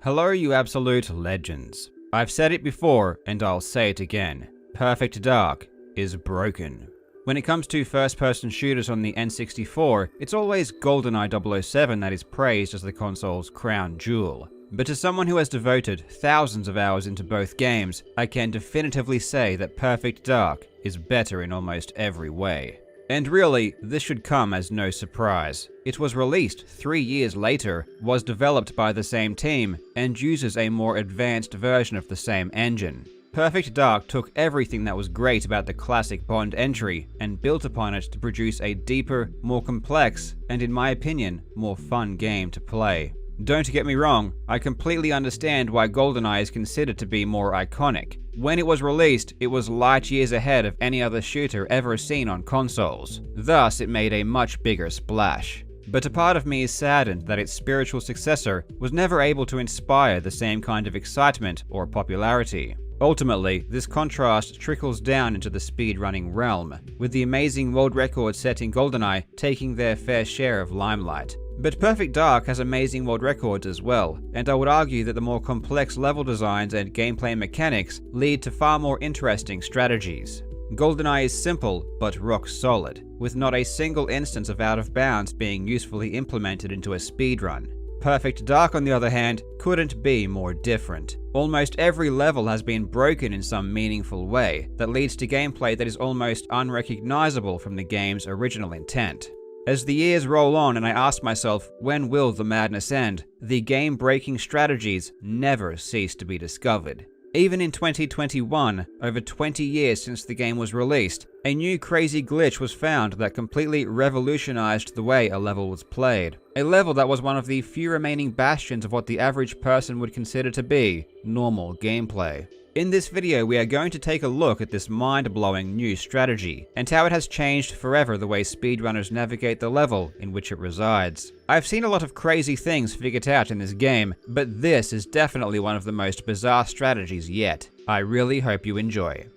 Hello, you absolute legends. I've said it before, and I'll say it again. Perfect Dark is broken. When it comes to first-person shooters on the N64, it's always Goldeneye 007 that is praised as the console's crown jewel. But as someone who has devoted thousands of hours into both games, I can definitively say that Perfect Dark is better in almost every way. And really, this should come as no surprise. It was released 3 years later, was developed by the same team, and uses a more advanced version of the same engine. Perfect Dark took everything that was great about the classic Bond entry and built upon it to produce a deeper, more complex, and in my opinion, more fun game to play. Don't get me wrong, I completely understand why Goldeneye is considered to be more iconic. When it was released, it was light years ahead of any other shooter ever seen on consoles. Thus, it made a much bigger splash. But a part of me is saddened that its spiritual successor was never able to inspire the same kind of excitement or popularity. Ultimately, this contrast trickles down into the speedrunning realm, with the amazing world record-setting Goldeneye taking their fair share of limelight. But Perfect Dark has amazing world records as well, and I would argue that the more complex level designs and gameplay mechanics lead to far more interesting strategies. Goldeneye is simple, but rock solid, with not a single instance of out of bounds being usefully implemented into a speedrun. Perfect Dark, on the other hand, couldn't be more different. Almost every level has been broken in some meaningful way that leads to gameplay that is almost unrecognizable from the game's original intent. As the years roll on and I ask myself, when will the madness end, the game-breaking strategies never cease to be discovered. Even in 2021, over 20 years since the game was released, a new crazy glitch was found that completely revolutionized the way a level was played. A level that was one of the few remaining bastions of what the average person would consider to be normal gameplay. In this video, we are going to take a look at this mind-blowing new strategy, and how it has changed forever the way speedrunners navigate the level in which it resides. I've seen a lot of crazy things figured out in this game, but this is definitely one of the most bizarre strategies yet. I really hope you enjoy.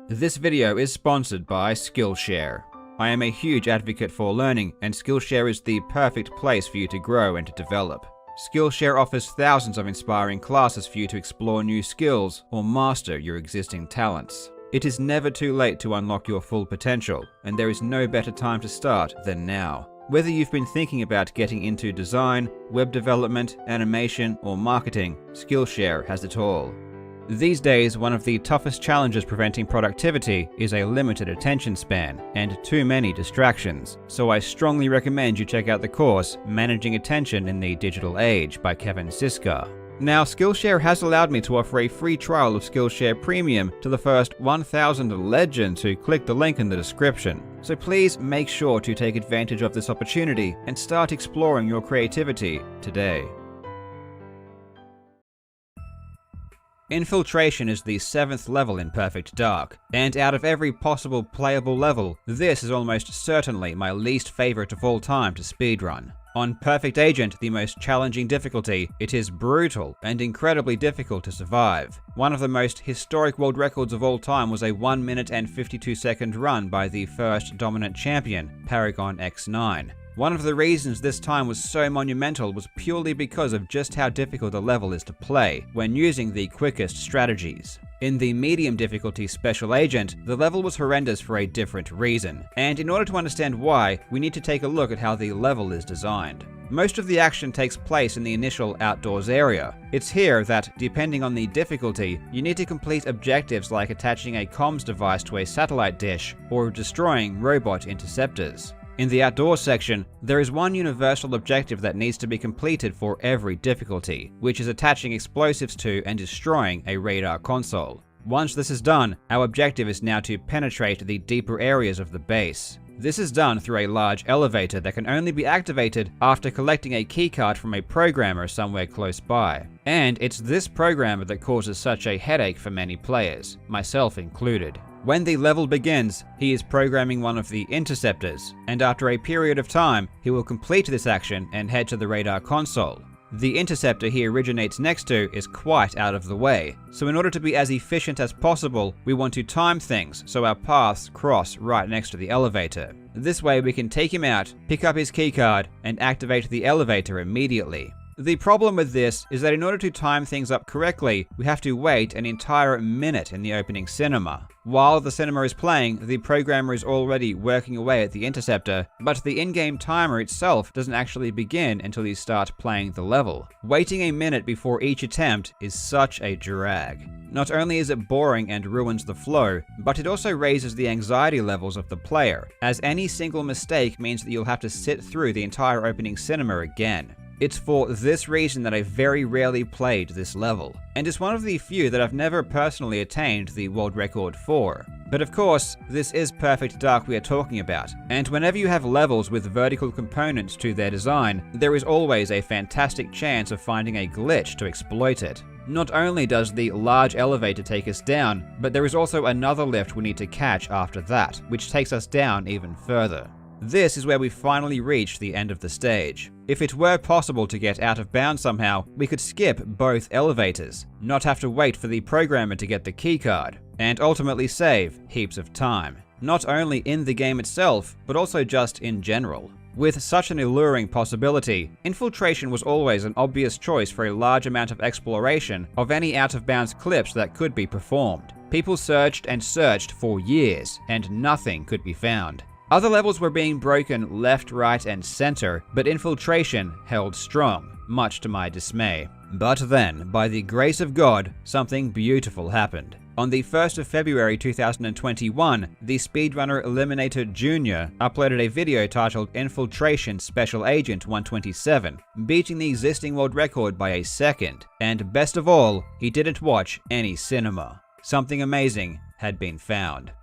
This video is sponsored by Skillshare. I am a huge advocate for learning, and Skillshare is the perfect place for you to grow and to develop. Skillshare offers thousands of inspiring classes for you to explore new skills or master your existing talents. It is never too late to unlock your full potential, and there is no better time to start than now. Whether you've been thinking about getting into design, web development, animation, or marketing, Skillshare has it all. These days, one of the toughest challenges preventing productivity is a limited attention span and too many distractions, so I strongly recommend you check out the course Managing Attention in the Digital Age by Kevin Siska. Now, Skillshare has allowed me to offer a free trial of Skillshare Premium to the first 1,000 legends who click the link in the description. So please make sure to take advantage of this opportunity and start exploring your creativity today. Infiltration is the 7th level in Perfect Dark, and out of every possible playable level, this is almost certainly my least favorite of all time to speedrun. On Perfect Agent, the most challenging difficulty, it is brutal and incredibly difficult to survive. One of the most historic world records of all time was a 1 minute and 52-second run by the first dominant champion, Paragon X9. One of the reasons this time was so monumental was purely because of just how difficult a level is to play when using the quickest strategies. In the medium difficulty Special Agent, the level was horrendous for a different reason, and in order to understand why, we need to take a look at how the level is designed. Most of the action takes place in the initial outdoors area. It's here that, depending on the difficulty, you need to complete objectives like attaching a comms device to a satellite dish or destroying robot interceptors. In the outdoors section, there is one universal objective that needs to be completed for every difficulty, which is attaching explosives to and destroying a radar console. Once this is done, our objective is now to penetrate the deeper areas of the base. This is done through a large elevator that can only be activated after collecting a keycard from a programmer somewhere close by. And it's this programmer that causes such a headache for many players, myself included. When the level begins, he is programming one of the interceptors, and after a period of time, he will complete this action and head to the radar console. The interceptor he originates next to is quite out of the way, so in order to be as efficient as possible, we want to time things so our paths cross right next to the elevator. This way we can take him out, pick up his keycard, and activate the elevator immediately. The problem with this is that in order to time things up correctly, we have to wait an entire minute in the opening cinema. While the cinema is playing, the programmer is already working away at the interceptor, but the in-game timer itself doesn't actually begin until you start playing the level. Waiting a minute before each attempt is such a drag. Not only is it boring and ruins the flow, but it also raises the anxiety levels of the player, as any single mistake means that you'll have to sit through the entire opening cinema again. It's for this reason that I very rarely played this level, and it's one of the few that I've never personally attained the world record for. But of course, this is Perfect Dark we are talking about, and whenever you have levels with vertical components to their design, there is always a fantastic chance of finding a glitch to exploit it. Not only does the large elevator take us down, but there is also another lift we need to catch after that, which takes us down even further. This is where we finally reach the end of the stage. If it were possible to get out of bounds somehow, we could skip both elevators, not have to wait for the programmer to get the keycard, and ultimately save heaps of time. Not only in the game itself, but also just in general. With such an alluring possibility, Infiltration was always an obvious choice for a large amount of exploration of any out-of-bounds clips that could be performed. People searched and searched for years, and nothing could be found. Other levels were being broken left, right, and center, but Infiltration held strong, much to my dismay. But then, by the grace of God, something beautiful happened. On the 1st of February 2021, the speedrunner Eliminator Jr. uploaded a video titled Infiltration Special Agent 127, beating the existing world record by a second. And best of all, he didn't watch any cinema. Something amazing had been found.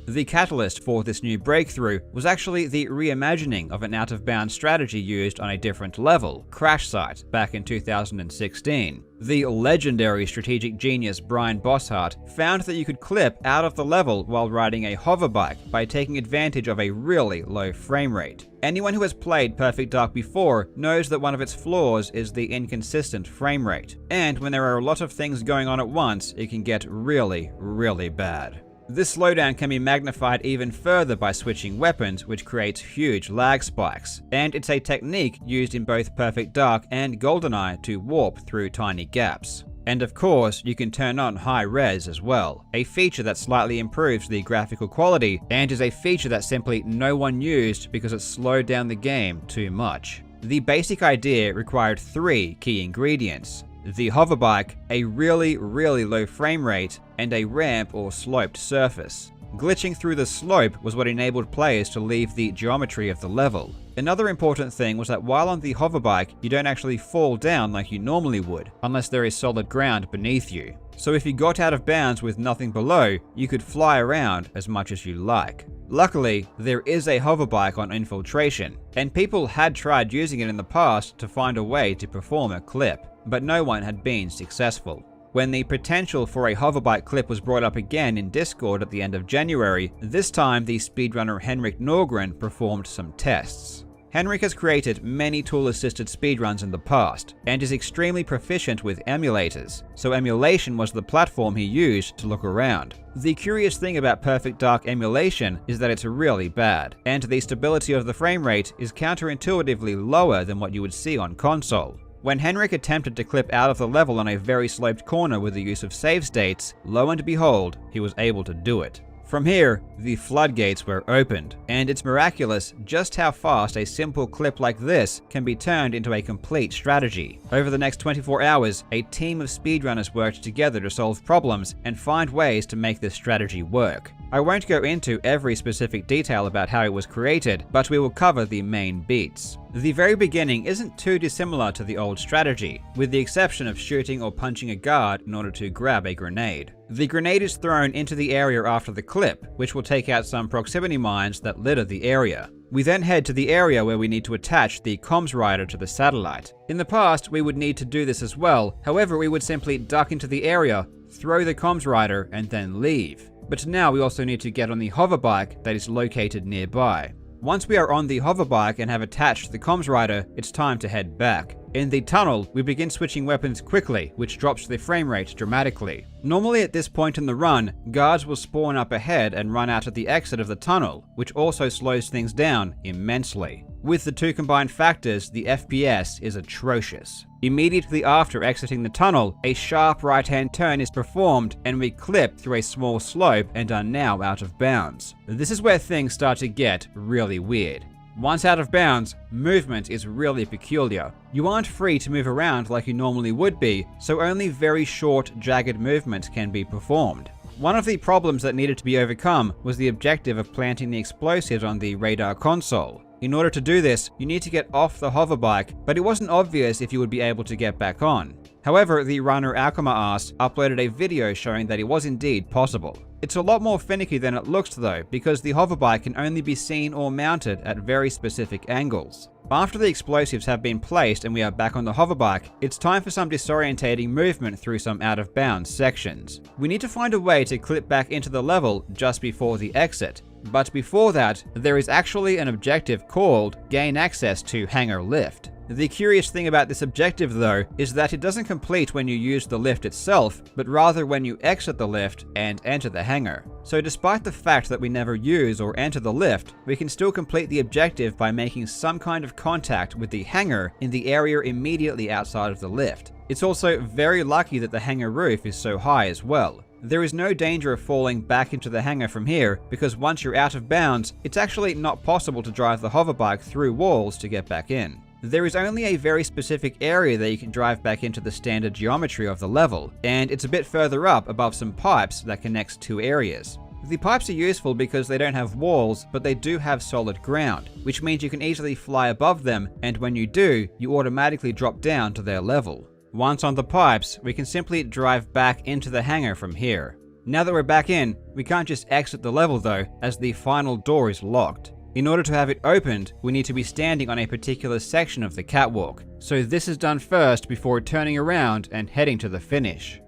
The catalyst for this new breakthrough was actually the reimagining of an out-of-bounds strategy used on a different level, Crash Site, back in 2016. The legendary strategic genius Brian Bosshart found that you could clip out of the level while riding a hoverbike by taking advantage of a really low frame rate. Anyone who has played Perfect Dark before knows that one of its flaws is the inconsistent frame rate, and when there are a lot of things going on at once, it can get really, really bad. This slowdown can be magnified even further by switching weapons, which creates huge lag spikes, and it's a technique used in both Perfect Dark and Goldeneye to warp through tiny gaps. And of course, you can turn on high res as well, a feature that slightly improves the graphical quality, and is a feature that simply no one used because it slowed down the game too much. The basic idea required 3 key ingredients: the hoverbike, a really low frame rate, and a ramp or sloped surface. Glitching through the slope was what enabled players to leave the geometry of the level. Another important thing was that while on the hoverbike, you don't actually fall down like you normally would, unless there is solid ground beneath you. So if you got out of bounds with nothing below, you could fly around as much as you like. Luckily, there is a hoverbike on Infiltration, and people had tried using it in the past to find a way to perform a clip, but no one had been successful. When the potential for a hoverbike clip was brought up again in Discord at the end of January, this time the speedrunner Henrik Norgren performed some tests. Henrik has created many tool-assisted speedruns in the past, and is extremely proficient with emulators, so emulation was the platform he used to look around. The curious thing about Perfect Dark emulation is that it's really bad, and the stability of the frame rate is counterintuitively lower than what you would see on console. When Henrik attempted to clip out of the level on a very sloped corner with the use of save states, lo and behold, he was able to do it. From here, the floodgates were opened, and it's miraculous just how fast a simple clip like this can be turned into a complete strategy. Over the next 24 hours, a team of speedrunners worked together to solve problems and find ways to make this strategy work. I won't go into every specific detail about how it was created, but we will cover the main beats. The very beginning isn't too dissimilar to the old strategy, with the exception of shooting or punching a guard in order to grab a grenade. The grenade is thrown into the area after the clip, which will take out some proximity mines that litter the area. We then head to the area where we need to attach the comms rider to the satellite. In the past, we would need to do this as well, however we would simply duck into the area, throw the comms rider, and then leave. But now we also need to get on the hoverbike that is located nearby. Once we are on the hoverbike and have attached the comms rider, it's time to head back. In the tunnel, we begin switching weapons quickly, which drops the frame rate dramatically. Normally at this point in the run, guards will spawn up ahead and run out at the exit of the tunnel, which also slows things down immensely. With the two combined factors, the FPS is atrocious. Immediately after exiting the tunnel, a sharp right-hand turn is performed and we clip through a small slope and are now out of bounds. This is where things start to get really weird. Once out of bounds, movement is really peculiar. You aren't free to move around like you normally would be, so only very short, jagged movements can be performed. One of the problems that needed to be overcome was the objective of planting the explosives on the radar console. In order to do this, you need to get off the hoverbike, but it wasn't obvious if you would be able to get back on. However, the runner Alchemaast uploaded a video showing that it was indeed possible. It's a lot more finicky than it looks though, because the hoverbike can only be seen or mounted at very specific angles. After the explosives have been placed and we are back on the hoverbike, it's time for some disorientating movement through some out-of-bounds sections. We need to find a way to clip back into the level just before the exit. But before that, there is actually an objective called Gain Access to Hangar Lift. The curious thing about this objective though is that it doesn't complete when you use the lift itself, but rather when you exit the lift and enter the hangar. So despite the fact that we never use or enter the lift, we can still complete the objective by making some kind of contact with the hangar in the area immediately outside of the lift. It's also very lucky that the hangar roof is so high as well. There is no danger of falling back into the hangar from here, because once you're out of bounds, it's actually not possible to drive the hoverbike through walls to get back in. There is only a very specific area that you can drive back into the standard geometry of the level, and it's a bit further up above some pipes that connects two areas. The pipes are useful because they don't have walls, but they do have solid ground, which means you can easily fly above them, and when you do, you automatically drop down to their level. Once on the pipes, we can simply drive back into the hangar from here. Now that we're back in, we can't just exit the level though, as the final door is locked. In order to have it opened, we need to be standing on a particular section of the catwalk, so this is done first before turning around and heading to the finish.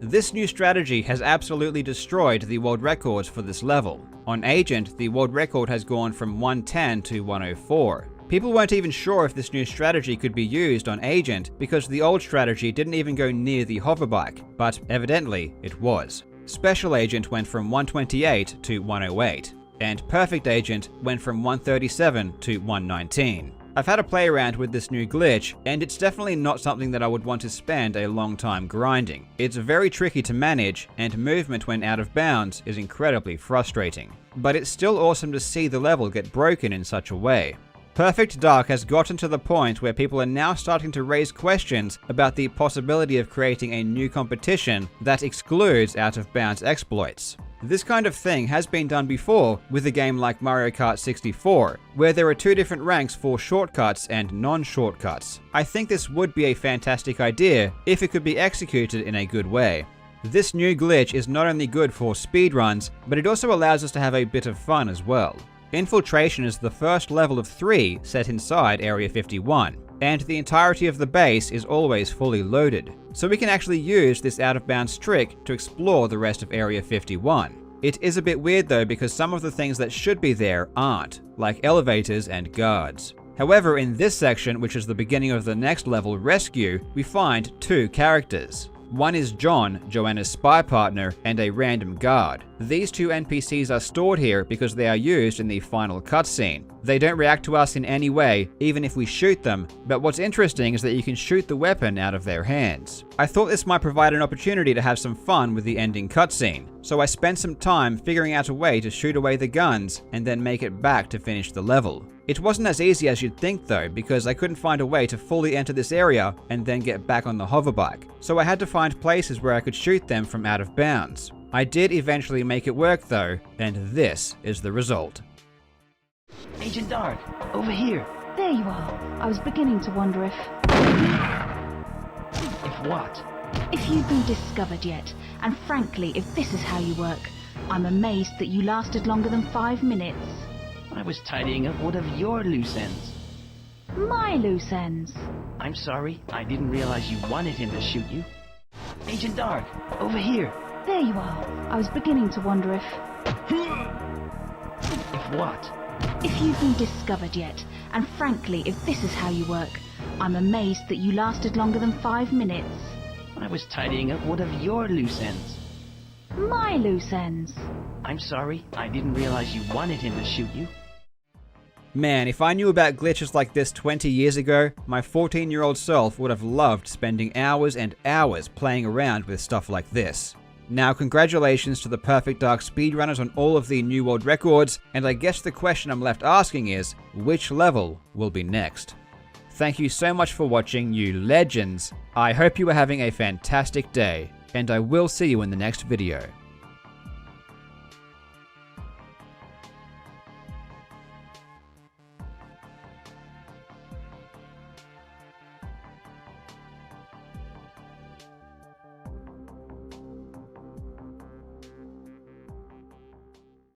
This new strategy has absolutely destroyed the world records for this level. On Agent, the world record has gone from 110 to 104. People weren't even sure if this new strategy could be used on Agent because the old strategy didn't even go near the hoverbike, but evidently it was. Special Agent went from 128 to 108, and Perfect Agent went from 137 to 119. I've had a play around with this new glitch, and it's definitely not something that I would want to spend a long time grinding. It's very tricky to manage, and movement when out of bounds is incredibly frustrating. But it's still awesome to see the level get broken in such a way. Perfect Dark has gotten to the point where people are now starting to raise questions about the possibility of creating a new competition that excludes out-of-bounds exploits. This kind of thing has been done before with a game like Mario Kart 64, where there are two different ranks for shortcuts and non-shortcuts. I think this would be a fantastic idea if it could be executed in a good way. This new glitch is not only good for speedruns, but it also allows us to have a bit of fun as well. Infiltration is the first level of 3 set inside Area 51, and the entirety of the base is always fully loaded, so we can actually use this out-of-bounds trick to explore the rest of Area 51. It is a bit weird though because some of the things that should be there aren't, like elevators and guards. However, in this section, which is the beginning of the next level, Rescue, we find two characters. One is John, Joanna's spy partner, and a random guard. These two NPCs are stored here because they are used in the final cutscene. They don't react to us in any way, even if we shoot them, but what's interesting is that you can shoot the weapon out of their hands. I thought this might provide an opportunity to have some fun with the ending cutscene, so I spent some time figuring out a way to shoot away the guns and then make it back to finish the level. It wasn't as easy as you'd think though, because I couldn't find a way to fully enter this area and then get back on the hoverbike, so I had to find places where I could shoot them from out of bounds. I did eventually make it work though, and this is the result. Agent Dark, over here. There you are. I was beginning to wonder if what? If you've been discovered yet, and frankly, if this is how you work. I'm amazed that you lasted longer than 5 minutes. I was tidying up one of your loose ends. My loose ends? I'm sorry, I didn't realize you wanted him to shoot you. Agent Dark, over here. There you are. I was beginning to wonder if what? If you've been discovered yet, and frankly, if this is how you work, I'm amazed that you lasted longer than 5 minutes. I was tidying up one of your loose ends. My loose ends. I'm sorry, I didn't realize you wanted him to shoot you. Man, if I knew about glitches like this 20 years ago, my 14-year-old self would have loved spending hours and hours playing around with stuff like this. Now, congratulations to the Perfect Dark speedrunners on all of the New World records, and I guess the question I'm left asking is, which level will be next? Thank you so much for watching, you legends. I hope you are having a fantastic day, and I will see you in the next video.